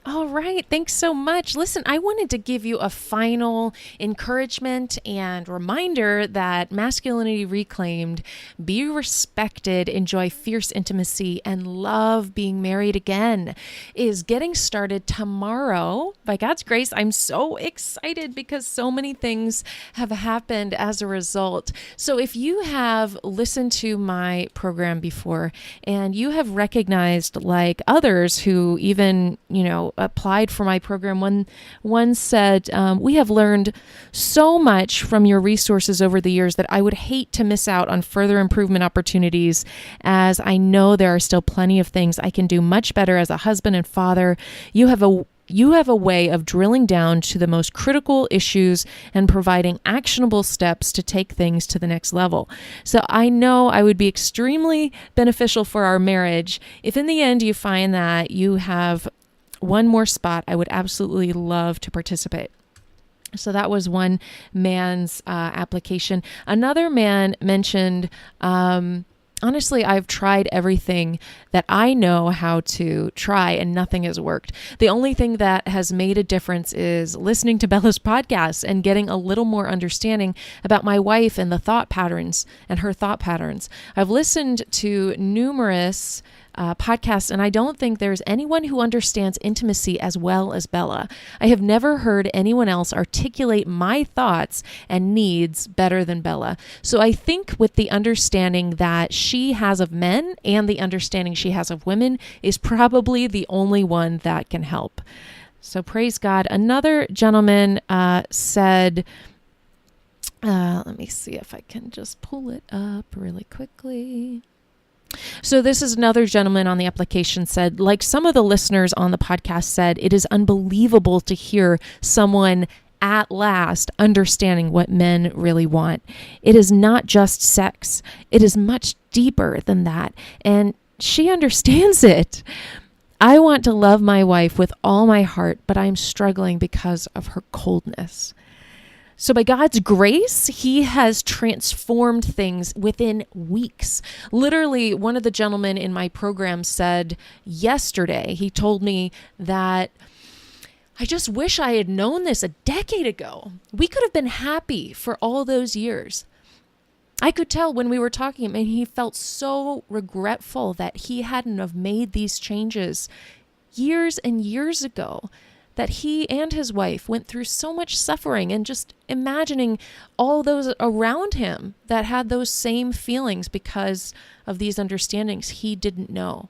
All right. Thanks so much. Listen, I wanted to give you a final encouragement and reminder that Masculinity Reclaimed, be respected, enjoy fierce intimacy, and love being married again is getting started tomorrow. By God's grace, I'm so excited because so many things have happened as a result. So if you have listened to my program before and you have recognized, like others who even, applied for my program. One said, we have learned so much from your resources over the years that I would hate to miss out on further improvement opportunities, as I know there are still plenty of things I can do much better as a husband and father. You have a way of drilling down to the most critical issues and providing actionable steps to take things to the next level. So I know I would be extremely beneficial for our marriage. If in the end you find that you have one more spot, I would absolutely love to participate. So that was one man's application. Another man mentioned, honestly, I've tried everything that I know how to try and nothing has worked. The only thing that has made a difference is listening to Bella's podcast and getting a little more understanding about my wife and the thought patterns and her thought patterns. I've listened to numerous podcasts, and I don't think there's anyone who understands intimacy as well as Bella. I have never heard anyone else articulate my thoughts and needs better than Bella. So I think with the understanding that she has of men and the understanding she has of women is probably the only one that can help. So praise God. Another gentleman said, let me see if I can just pull it up really quickly. So this is another gentleman on the application said, like some of the listeners on the podcast said, it is unbelievable to hear someone at last understanding what men really want. It is not just sex. It is much deeper than that. And she understands it. I want to love my wife with all my heart, but I'm struggling because of her coldness. So by God's grace, he has transformed things within weeks. Literally, one of the gentlemen in my program said yesterday, he told me that I just wish I had known this a decade ago. We could have been happy for all those years. I could tell when we were talking, and he felt so regretful that he hadn't have made these changes years and years ago, that he and his wife went through so much suffering, and just imagining all those around him that had those same feelings because of these understandings he didn't know.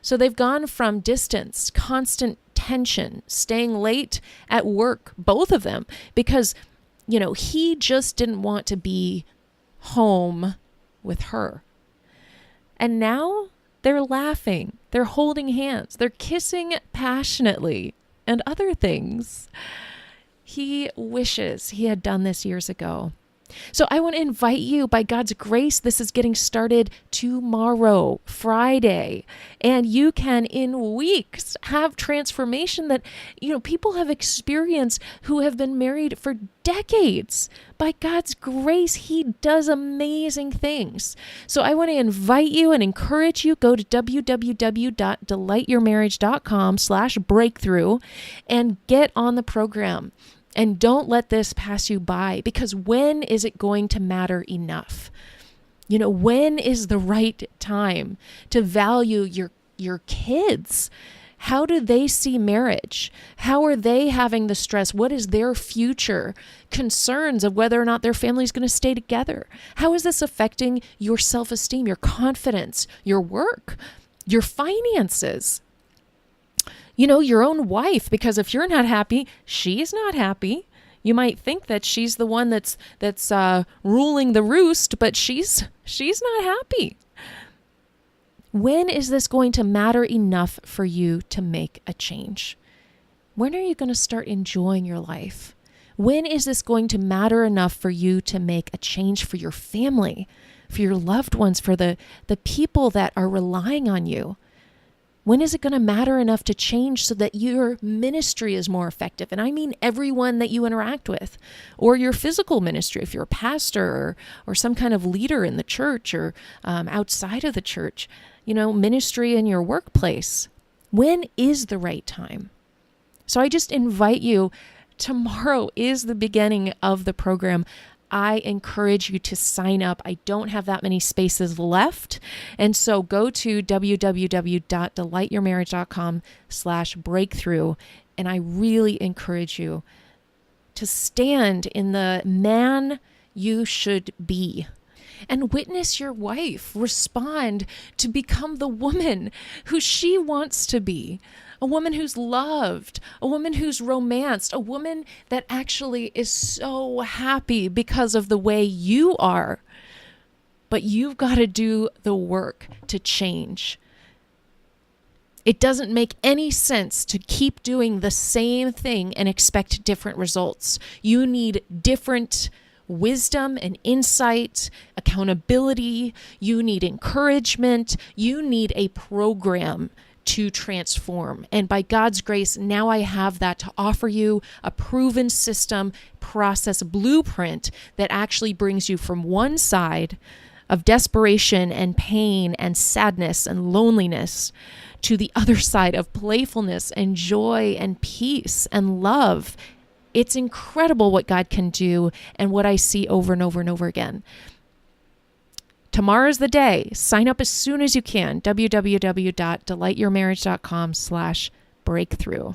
So they've gone from distance, constant tension, staying late at work, both of them, because, he just didn't want to be home with her. And now they're laughing, they're holding hands, they're kissing passionately, and other things. He wishes he had done this years ago. So I want to invite you, by God's grace, this is getting started tomorrow, Friday, and you can in weeks have transformation that, people have experienced who have been married for decades. By God's grace, he does amazing things. So I want to invite you and encourage you, go to www.delightyourmarriage.com/breakthrough and get on the program. And don't let this pass you by, because when is it going to matter enough? When is the right time to value your kids? How do they see marriage? How are they having the stress? What is their future concerns of whether or not their family is going to stay together? How is this affecting your self-esteem, your confidence, your work, your finances? Your own wife, because if you're not happy, she's not happy. You might think that she's the one that's ruling the roost, but she's not happy. When is this going to matter enough for you to make a change? When are you going to start enjoying your life? When is this going to matter enough for you to make a change for your family, for your loved ones, for the people that are relying on you? When is it going to matter enough to change so that your ministry is more effective? And I mean everyone that you interact with, or your physical ministry, if you're a pastor or some kind of leader in the church or outside of the church, ministry in your workplace. When is the right time? So I just invite you, tomorrow is the beginning of the program. I encourage you to sign up. I don't have that many spaces left. And so go to www.delightyourmarriage.com/breakthrough. And I really encourage you to stand in the man you should be and witness your wife respond to become the woman who she wants to be. A woman who's loved, a woman who's romanced, a woman that actually is so happy because of the way you are. But you've got to do the work to change. It doesn't make any sense to keep doing the same thing and expect different results. You need different wisdom and insight, accountability. You need encouragement. You need a program to transform. And by God's grace, now I have that to offer you, a proven system, process, blueprint that actually brings you from one side of desperation and pain and sadness and loneliness to the other side of playfulness and joy and peace and love. It's incredible what God can do and what I see over and over and over again. Tomorrow's the day. Sign up as soon as you can. www.delightyourmarriage.com/breakthrough.